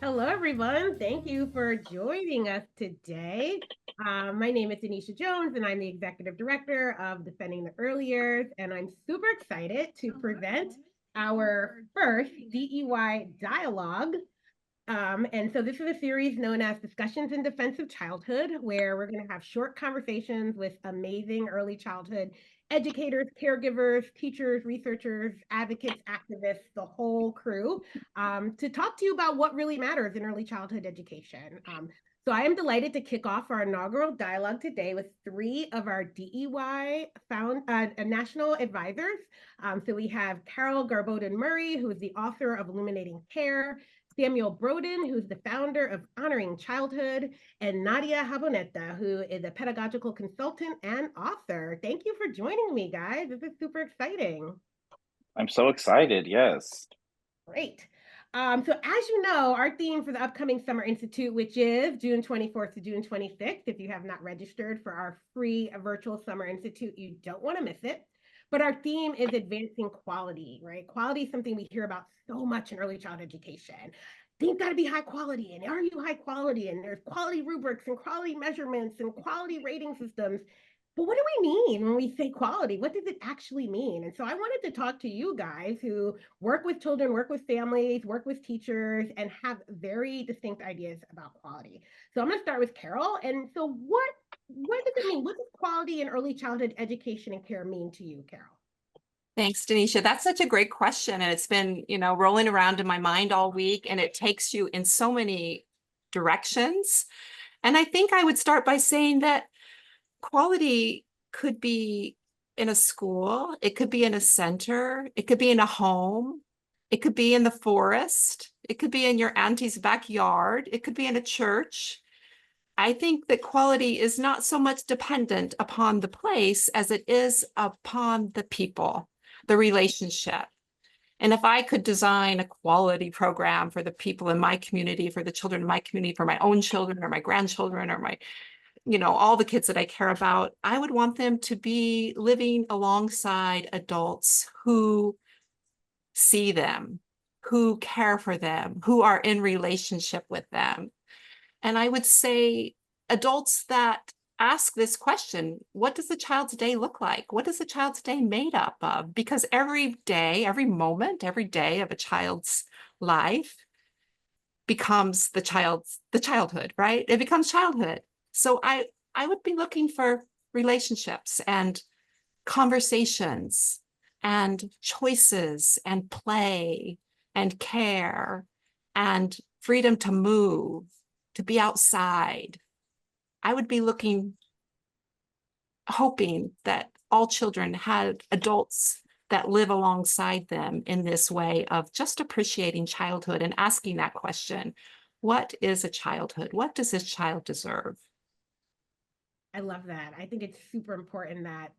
Hello, everyone. Thank you for joining us today. My name is Denisha Jones, and I'm the Executive Director of Defending the Early Years, and I'm super excited to present our first DEY dialogue. And so this is a series known as Discussions in Defense of Childhood, where we're going to have short conversations with amazing early childhood educators, caregivers, teachers, researchers, advocates, activists, the whole crew, to talk to you about what really matters in early childhood education. So I am delighted to kick off our inaugural dialogue today with three of our DEY national advisors. So we have Carol Garboden-Murray, who is the author of Illuminating Care, Samuel Broaden, who's the founder of Honoring Childhood, and Nadia Jaboneta, who is a pedagogical consultant and author. Thank you for joining me, guys. This is super exciting. I'm so excited. Yes. Great. So as you know, our theme for the upcoming Summer Institute, which is June 24th to June 26th, if you have not registered for our free virtual Summer Institute, you don't want to miss it. But our theme is advancing quality, right? Quality is something we hear about so much in early childhood education. Things got to be high quality. And are you high quality? And there's quality rubrics and quality measurements and quality rating systems. But what do we mean when we say quality? What does it actually mean? And so I wanted to talk to you guys who work with children, work with families, work with teachers, and have very distinct ideas about quality. So I'm going to start with Carol. And so what does it mean? What does quality in early childhood education and care mean to you, Carol? Thanks, Denisha. That's such a great question. And it's been, rolling around in my mind all week, and it takes you in so many directions. And I think I would start by saying that quality could be in a school, it could be in a center, it could be in a home, it could be in the forest, it could be in your auntie's backyard, it could be in a church. I think that quality is not so much dependent upon the place as it is upon the people, the relationship. And if I could design a quality program for the people in my community, for the children in my community, for my own children or my grandchildren or my, all the kids that I care about, I would want them to be living alongside adults who see them, who care for them, who are in relationship with them. And I would say adults that ask this question, what does a child's day look like? What is a child's day made up of? Because every day, every moment, every day of a child's life becomes the childhood, right? It becomes childhood. So I would be looking for relationships and conversations and choices and play and care and freedom to move, to be outside. I would be hoping that all children had adults that live alongside them in this way of just appreciating childhood and asking that question, what is a childhood? What does this child deserve? I love that. I think it's super important that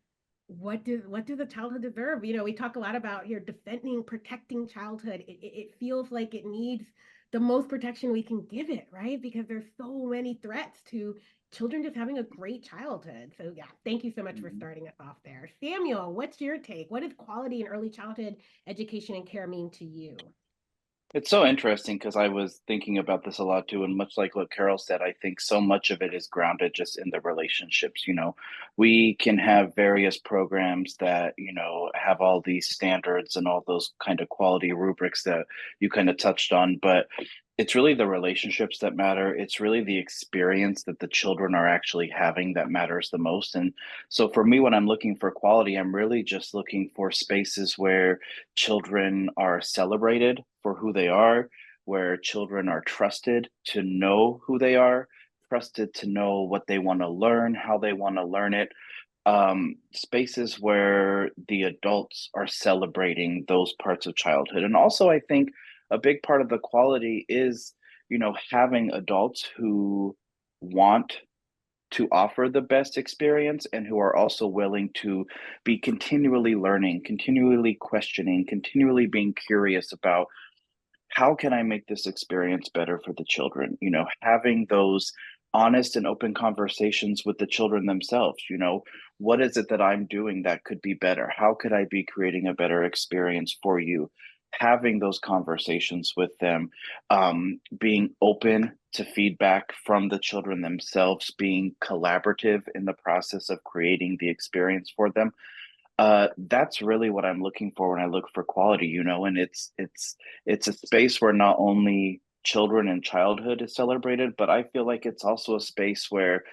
what does a childhood deserve? We talk a lot about here defending, protecting childhood. It feels like it needs the most protection we can give it, right? Because there's so many threats to children just having a great childhood. So yeah, thank you so much for starting us off there. Samuel, what's your take? What does quality in early childhood education and care mean to you? It's so interesting because I was thinking about this a lot too. And much like what Carol said, I think so much of it is grounded just in the relationships. We can have various programs that, have all these standards and all those kind of quality rubrics that you kind of touched on. But it's really the relationships that matter. It's really the experience that the children are actually having that matters the most. And so for me, when I'm looking for quality, I'm really just looking for spaces where children are celebrated for who they are, where children are trusted to know who they are, trusted to know what they want to learn, how they want to learn it. Spaces where the adults are celebrating those parts of childhood. And also, I think a big part of the quality is, having adults who want to offer the best experience and who are also willing to be continually learning, continually questioning, continually being curious about how can I make this experience better for the children? Having those honest and open conversations with the children themselves. What is it that I'm doing that could be better? How could I be creating a better experience for you? having those conversations with them, being open to feedback from the children themselves, being collaborative in the process of creating the experience for them. That's really what I'm looking for when I look for quality, you know, and it's a space where not only children and childhood is celebrated, but I feel like it's also a space where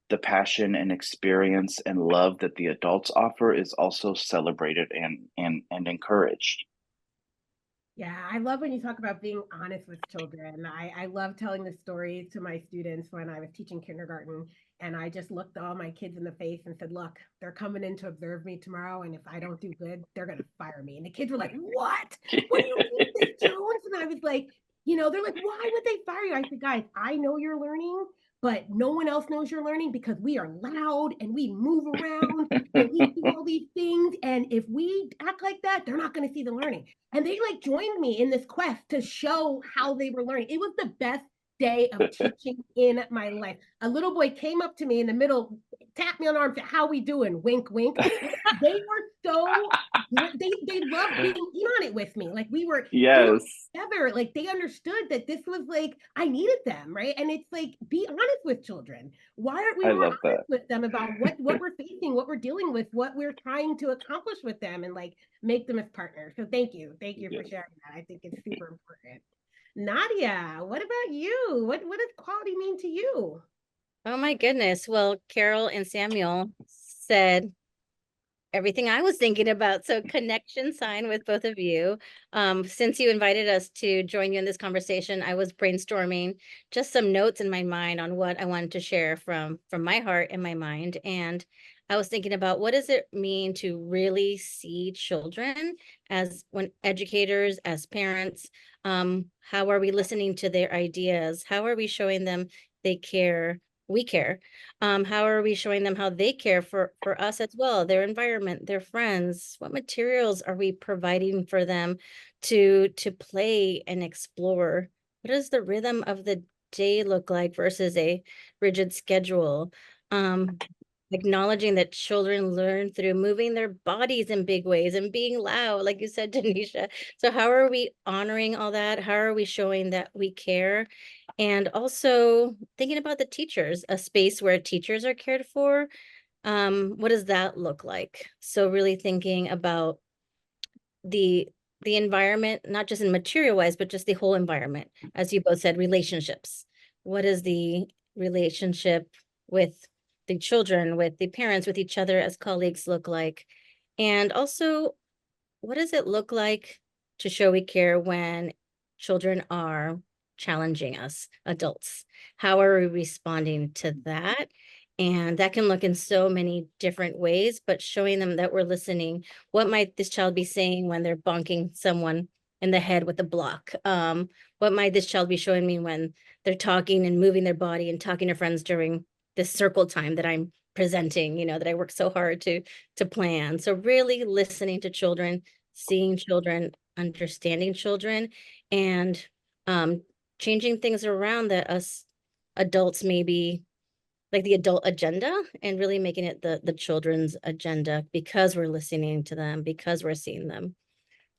the passion and experience and love that the adults offer is also celebrated and encouraged. Yeah, I love when you talk about being honest with children. I love telling the stories to my students when I was teaching kindergarten. And I just looked all my kids in the face and said, look, they're coming in to observe me tomorrow. And if I don't do good, they're going to fire me. And the kids were like, what? What do you mean, Miss Jones? And I was like, they're like, why would they fire you? I said, guys, I know you're learning, but no one else knows you're learning because we are loud and we move around and we do all these things. And if we act like that, they're not going to see the learning. And they like joined me in this quest to show how they were learning. It was the best day of teaching in my life. A little boy came up to me in the middle, tapped me on the arm, said, how we doing? Wink, wink. They were so, they loved being in on it with me. Like we were Yes. together. Like they understood that this was like, I needed them, right? And it's like, be honest with children. Why aren't we I more love honest that. with them about what we're facing, what we're dealing with, what we're trying to accomplish with them, and like make them as partners. So thank you for sharing that. I think it's super important. Nadia, what about you? What does quality mean to you? Oh my goodness. Well, Carol and Samuel said everything I was thinking about. So connection sign with both of you. Since you invited us to join you in this conversation, I was brainstorming just some notes in my mind on what I wanted to share from my heart and my mind. And I was thinking about what does it mean to really see children as when educators, as parents, how are we listening to their ideas? How are we showing them they care? We care. How are we showing them how they care for us as well, their environment, their friends? What materials are we providing for them to play and explore? What does the rhythm of the day look like versus a rigid schedule? Acknowledging that children learn through moving their bodies in big ways and being loud, like you said, Denisha. So how are we honoring all that? How are we showing that we care? And also thinking about the teachers, a space where teachers are cared for. What does that look like? So really thinking about the environment, not just in material wise, but just the whole environment. As you both said, relationships. What is the relationship with the children, with the parents, with each other as colleagues look like? And also, what does it look like to show we care when children are challenging us, adults? How are we responding to that? And that can look in so many different ways, but showing them that we're listening. What might this child be saying when they're bonking someone in the head with a block? What might this child be showing me when they're talking and moving their body and talking to friends during this circle time that I'm presenting, that I work so hard to plan. So really listening to children, seeing children, understanding children, and changing things around that us adults maybe like the adult agenda and really making it the children's agenda because we're listening to them, because we're seeing them.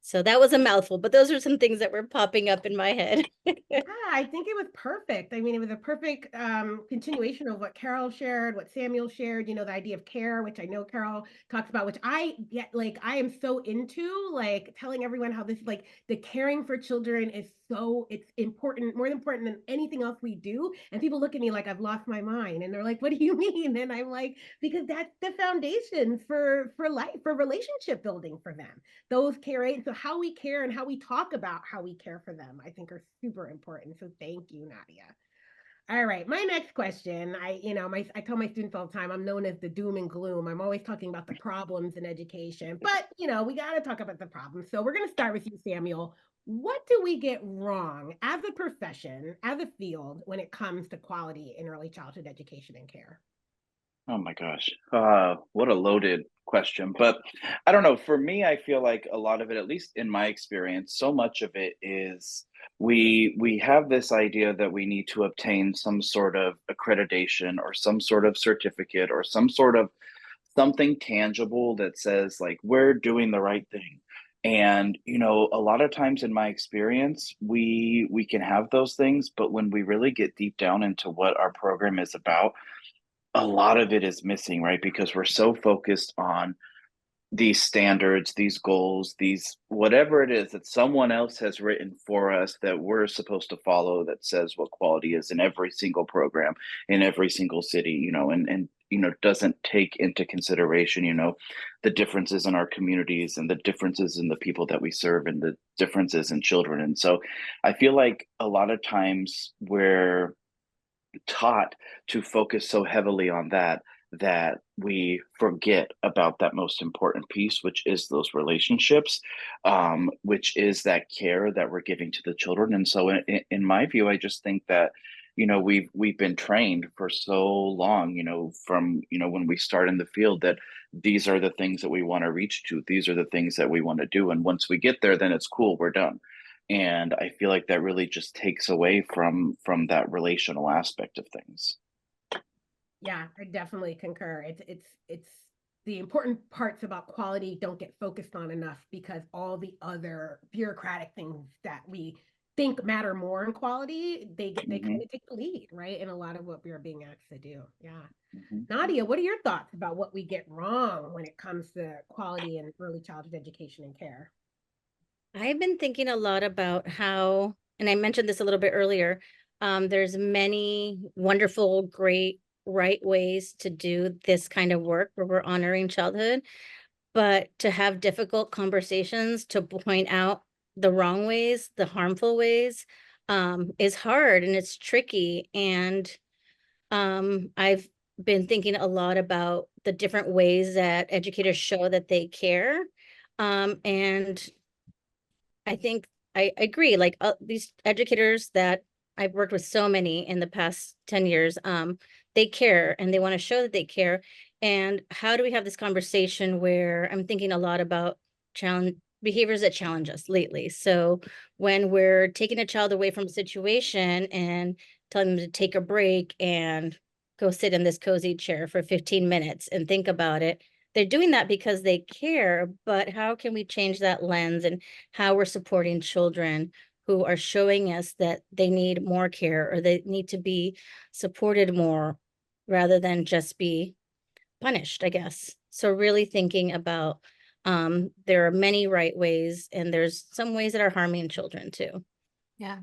So that was a mouthful, but those are some things that were popping up in my head. Yeah, I think it was perfect. I mean, it was a perfect continuation of what Carol shared, what Samuel shared, the idea of care, which I know Carol talks about, which I get like I am so into, like telling everyone how this like the caring for children is it's important, more important than anything else we do. And people look at me like I've lost my mind and they're like, what do you mean? And I'm like, because that's the foundation for life, for relationship building for them. Those care, right? So how we care and how we talk about how we care for them, I think are super important. So thank you, Nadia. All right, my next question. I tell my students all the time, I'm known as the doom and gloom. I'm always talking about the problems in education, but we got to talk about the problems. So we're going to start with you, Samuel. What do we get wrong as a profession, as a field, when it comes to quality in early childhood education and care? Oh my gosh. What a loaded question. But I don't know. For me, I feel like a lot of it, at least in my experience, so much of it is we have this idea that we need to obtain some sort of accreditation or some sort of certificate or some sort of something tangible that says like we're doing the right thing. And, you know, a lot of times in my experience, we can have those things, but when we really get deep down into what our program is about, a lot of it is missing, right? Because we're so focused on these standards, these goals, these whatever it is that someone else has written for us that we're supposed to follow that says what quality is in every single program in every single city, you know, and you know, doesn't take into consideration, you know, the differences in our communities and the differences in the people that we serve and the differences in children. And so I feel like a lot of times we're taught to focus so heavily on that that we forget about that most important piece, which is those relationships, which is that care that we're giving to the children. And so in my view, I just think that, you know, we've been trained for so long, you know, from, you know, when we start in the field, that these are the things that we want to reach to, these are the things that we want to do, and once we get there, then it's cool, we're done. And I feel like that really just takes away from that relational aspect of things. Yeah, I definitely concur. It's the important parts about quality don't get focused on enough because all the other bureaucratic things that we think matter more in quality, they kind of take the lead, right? In a lot of what we're being asked to do. Yeah. Nadia, what are your thoughts about what we get wrong when it comes to quality in early childhood education and care? I've been thinking a lot about how, and I mentioned this a little bit earlier, there's many wonderful, great, right ways to do this kind of work where we're honoring childhood, but to have difficult conversations to point out the wrong ways, the harmful ways, is hard and it's tricky. And I've been thinking a lot about the different ways that educators show that they care. And I think I agree. Like these educators that I've worked with, so many in the past 10 years, they care and they want to show that they care. And how do we have this conversation where I'm thinking a lot about challenge behaviors that challenge us lately? So when we're taking a child away from a situation and telling them to take a break and go sit in this cozy chair for 15 minutes and think about it, they're doing that because they care, but how can we change that lens and how we're supporting children who are showing us that they need more care or they need to be supported more rather than just be punished, I guess. So really thinking about there are many right ways and there's some ways that are harming children too. Yeah.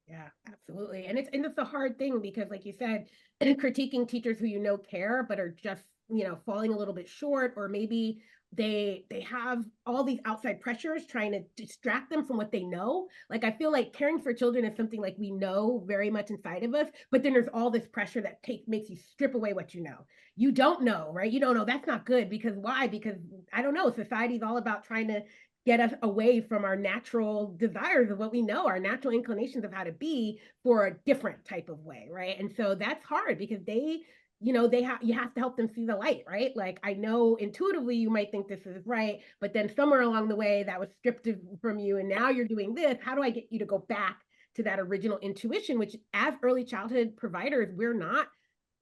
Yeah, absolutely. And it's a hard thing because like you said, critiquing teachers who you know care but are just, you know, falling a little bit short, or maybe they have all these outside pressures trying to distract them from what they know. Like I feel like caring for children is something like we know very much inside of us, but then there's all this pressure that makes you strip away what you know. You don't know, right? You don't know. That's not good because why? Because I don't know, society's all about trying to get us away from our natural desires of what we know, our natural inclinations of how to be for a different type of way, right? And so that's hard because they, you know, you have to help them see the light, right? Like I know intuitively you might think this is right, but then somewhere along the way that was stripped from you and now you're doing this. How do I get you to go back to that original intuition, which as early childhood providers, we're not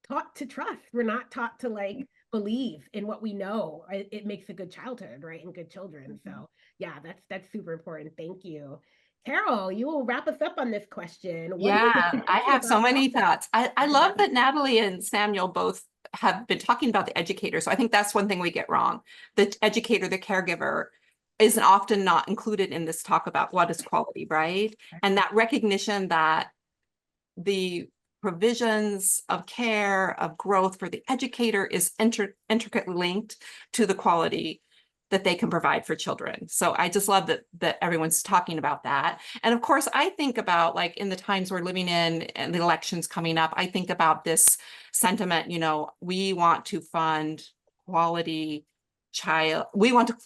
taught to trust. We're not taught to like believe in what we know. It makes a good childhood, right? And good children. So yeah, that's super important. Thank you. Carol, you will wrap us up on this question. What do you Yeah, think I have so about many thoughts. I love that? that Natalie and Samuel both have been talking about the educator. So I think that's one thing we get wrong. The educator, the caregiver, is often not included in this talk about what is quality, right? And that recognition that the provisions of care, of growth for the educator is intricately linked to the quality that they can provide for children. So I just love that everyone's talking about that. And of course, I think about like in the times we're living in and the elections coming up, I think about this sentiment, you know, we want to fund quality we want to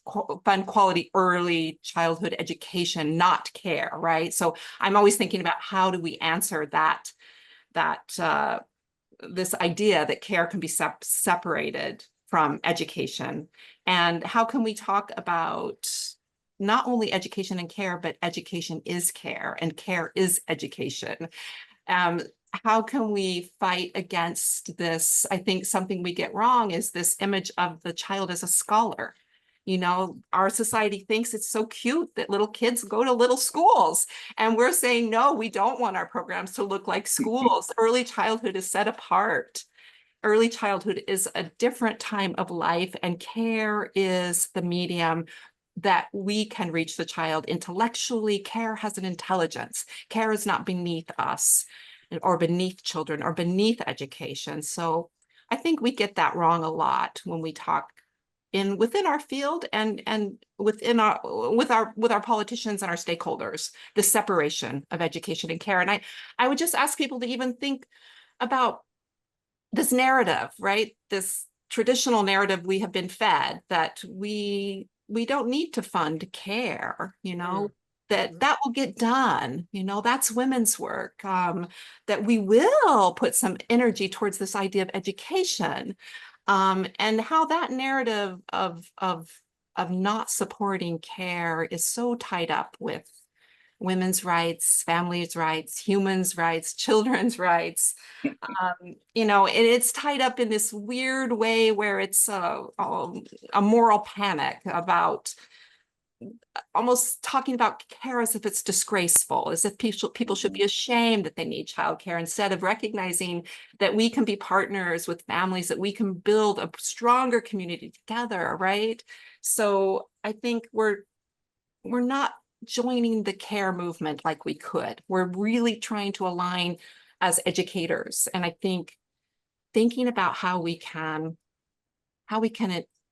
fund quality early childhood education, not care, right? So I'm always thinking about how do we answer that this idea that care can be separated from education, and how can we talk about not only education and care, but education is care and care is education. How can we fight against this? I think something we get wrong is this image of the child as a scholar. You know, our society thinks it's so cute that little kids go to little schools. And we're saying, no, we don't want our programs to look like schools. Early childhood is set apart. Early childhood is a different time of life, and care is the medium that we can reach the child intellectually. Care has an intelligence. Care is not beneath us or beneath children or beneath education. So I think we get that wrong a lot when we talk within our field and within our with our politicians and our stakeholders, the separation of education and care. And I would just ask people to even think about this narrative, right? This traditional narrative we have been fed that we don't need to fund care, you know, that will get done, you know, that's women's work, that we will put some energy towards this idea of education, and how that narrative of not supporting care is so tied up with women's rights, families' rights, humans' rights, children's rights. You know, it's tied up in this weird way where it's a moral panic about almost talking about care as if it's disgraceful, as if people should be ashamed that they need childcare, instead of recognizing that we can be partners with families, that we can build a stronger community together, right? So I think we're not joining the care movement like we could. We're really trying to align as educators. And I think thinking about how we can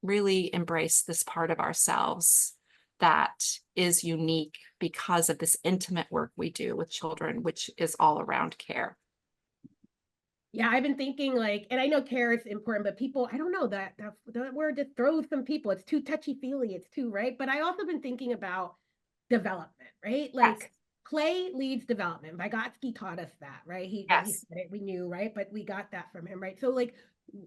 really embrace this part of ourselves that is unique because of this intimate work we do with children, which is all around care. Yeah, I've been thinking like, and I know care is important, but people, I don't know, that word just throws some people. It's too touchy-feely, it's too, right? But I also been thinking about development, right? Like Yes. play leads development. Vygotsky taught us that, right? He Yes. said it, we knew, right? But we got that from him, right? So like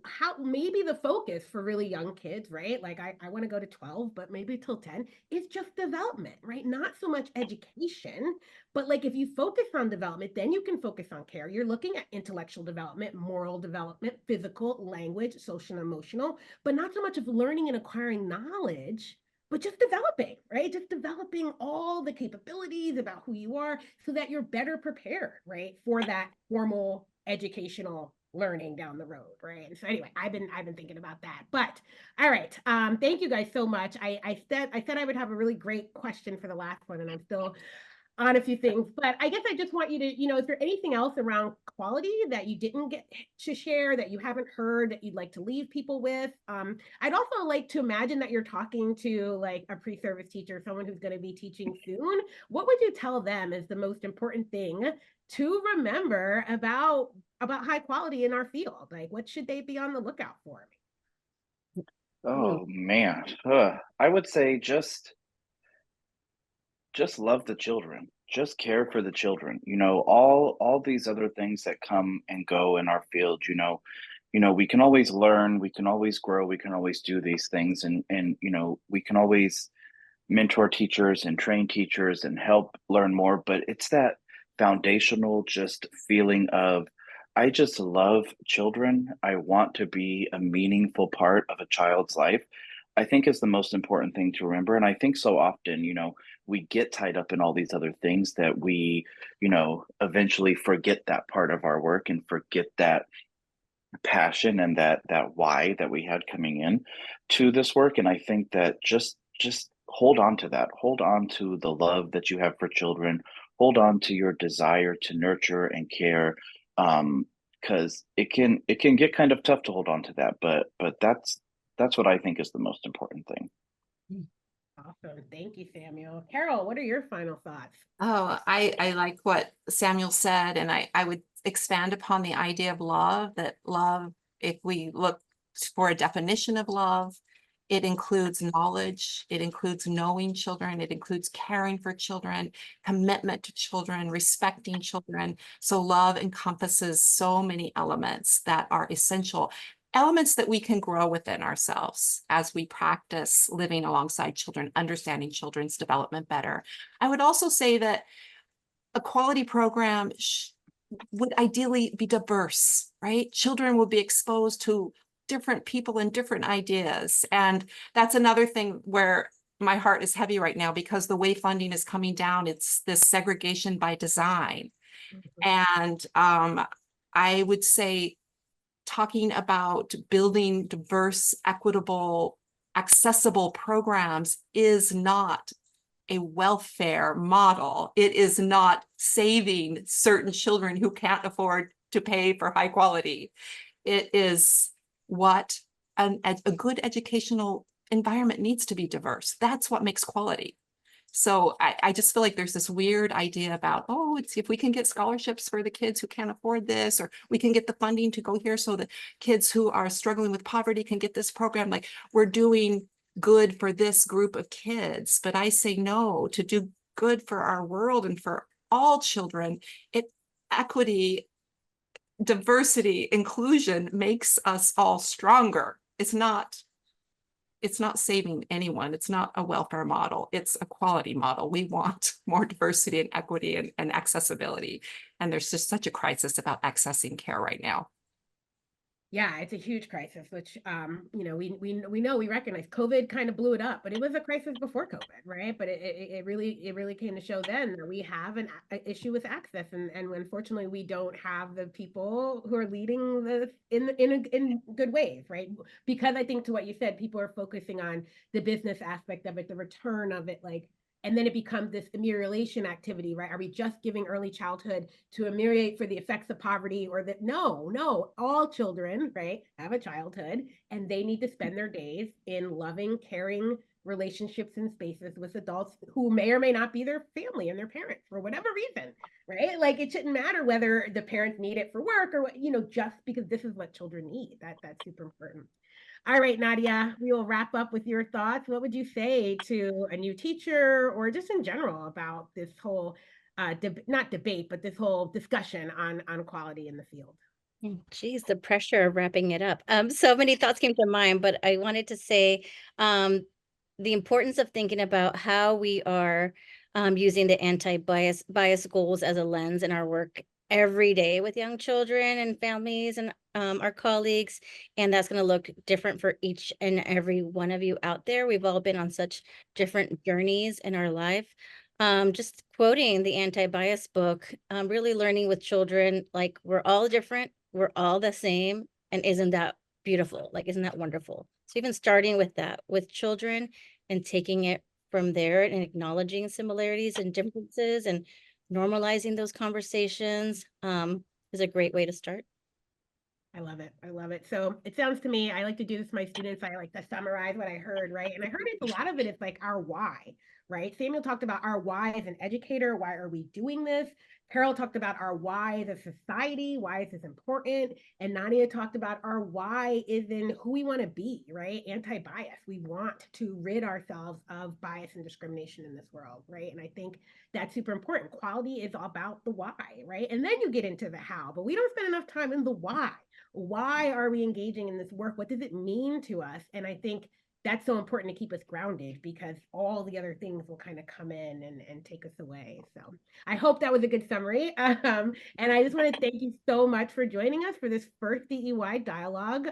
how maybe the focus for really young kids, right? Like I want to go to 12, but maybe till 10 is just development, right? Not so much education, but like if you focus on development, then you can focus on care. You're looking at intellectual development, moral development, physical, language, social and emotional, but not so much of learning and acquiring knowledge, but just developing, right? Just developing all the capabilities about who you are so that you're better prepared, right? For that formal educational learning down the road, right? And so anyway, I've been thinking about that. But all right, thank you guys so much. I said I would have a really great question for the last one, and I'm still on a few things, but I guess I just want you to, you know, is there anything else around quality that you didn't get to share, that you haven't heard, that you'd like to leave people with? I'd also like to imagine that you're talking to like a pre-service teacher, someone who's going to be teaching soon. What would you tell them is the most important thing to remember about high quality in our field? Like, what should they be on the lookout for? Oh man, I would say just love the children, just care for the children. You know, all these other things that come and go in our field. We can always learn, we can always grow, we can always do these things, and you know, we can always mentor teachers and train teachers and help learn more. But it's that foundational just feeling of I just love children. I want to be a meaningful part of a child's life. I think is the most important thing to remember. And I think so often, we get tied up in all these other things that we, eventually forget that part of our work and forget that passion and that why that we had coming in to this work. And I think that just hold on to that. Hold on to the love that you have for children. Hold on to your desire to nurture and care. Because it can get kind of tough to hold on to that, but that's what I think is the most important thing. Awesome. Thank you, Samuel. Carol, what are your final thoughts? Oh, I like what Samuel said, and I would expand upon the idea of love, that love, if we look for a definition of love, it includes knowledge, it includes knowing children, it includes caring for children, commitment to children, respecting children. So love encompasses so many elements that are essential, elements that we can grow within ourselves as we practice living alongside children, understanding children's development better. I would also say that a quality program would ideally be diverse, right? Children will be exposed to different people and different ideas. And that's another thing where my heart is heavy right now, because the way funding is coming down, it's this segregation by design. And I would say talking about building diverse, equitable, accessible programs is not a welfare model. It is not saving certain children who can't afford to pay for high quality. It is what a good educational environment needs to be diverse. That's what makes quality. So I just feel like there's this weird idea about, oh, it's if we can get scholarships for the kids who can't afford this, or we can get the funding to go here so the kids who are struggling with poverty can get this program. Like, we're doing good for this group of kids. But I say no, to do good for our world and for all children. Equity, diversity, inclusion makes us all stronger. It's not saving anyone. It's not a welfare model. It's a quality model. We want more diversity and equity and accessibility. And there's just such a crisis about accessing care right now. Yeah, it's a huge crisis, which you know, we recognize COVID kind of blew it up, but it was a crisis before COVID, right? But it really came to show then that we have an issue with access, and unfortunately we don't have the people who are leading this in good ways, right? Because I think, to what you said, people are focusing on the business aspect of it, the return of it, like. And then it becomes this amelioration activity, right? Are we just giving early childhood to ameliorate for the effects of poverty, or that? No, all children, right, have a childhood, and they need to spend their days in loving, caring relationships and spaces with adults who may or may not be their family and their parents for whatever reason, right? Like, it shouldn't matter whether the parents need it for work or what, you know, just because this is what children need. That's super important. All right, Nadia, we will wrap up with your thoughts. What would you say to a new teacher, or just in general, about this whole, not debate, but this whole discussion on quality in the field? Geez, the pressure of wrapping it up. So many thoughts came to mind, but I wanted to say the importance of thinking about how we are using the anti-bias goals as a lens in our work every day with young children and families and our colleagues. And that's going to look different for each and every one of you out there. We've all been on such different journeys in our life. Just quoting the anti-bias book, really learning with children, like, we're all different, we're all the same. And isn't that beautiful? Like, isn't that wonderful? So even starting with that with children and taking it from there and acknowledging similarities and differences and normalizing those conversations is a great way to start. I love it. I love it. So it sounds to me, I like to do this with my students. I like to summarize what I heard, right? And I heard a lot of it is like our why, right? Samuel talked about our why as an educator. Why are we doing this? Carol talked about our why as a society. Why is this important? And Nadia talked about our why is in who we want to be, right? Anti-bias. We want to rid ourselves of bias and discrimination in this world, right? And I think that's super important. Quality is about the why, right? And then you get into the how, but we don't spend enough time in the why. Why are we engaging in this work? What does it mean to us? And I think that's so important to keep us grounded, because all the other things will kind of come in and take us away. So I hope that was a good summary. And I just want to thank you so much for joining us for this first DEY dialogue.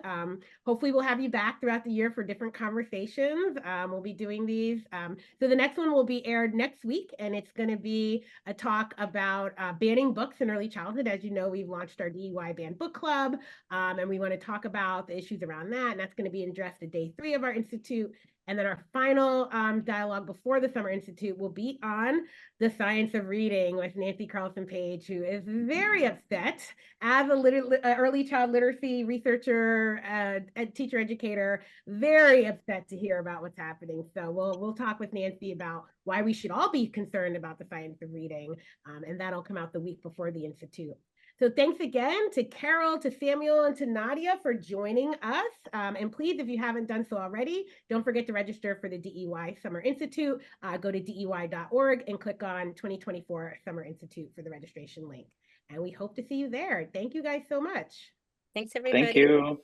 Hopefully we'll have you back throughout the year for different conversations. We'll be doing these. So the next one will be aired next week, and it's going to be a talk about banning books in early childhood. As you know, we've launched our DEY Ban Book Club, and we want to talk about the issues around that. And that's going to be addressed at day 3 of our Institute. And then our final dialogue before the Summer Institute will be on the science of reading with Nancy Carlson Page, who is very upset as a early child literacy researcher, a teacher educator, very upset to hear about what's happening. So we'll talk with Nancy about why we should all be concerned about the science of reading, and that'll come out the week before the Institute. So thanks again to Carol, to Samuel, and to Nadia for joining us. And please, if you haven't done so already, don't forget to register for the DEY Summer Institute. Go to DEY.org and click on 2024 Summer Institute for the registration link. And we hope to see you there. Thank you guys so much. Thanks, everybody. Thank you.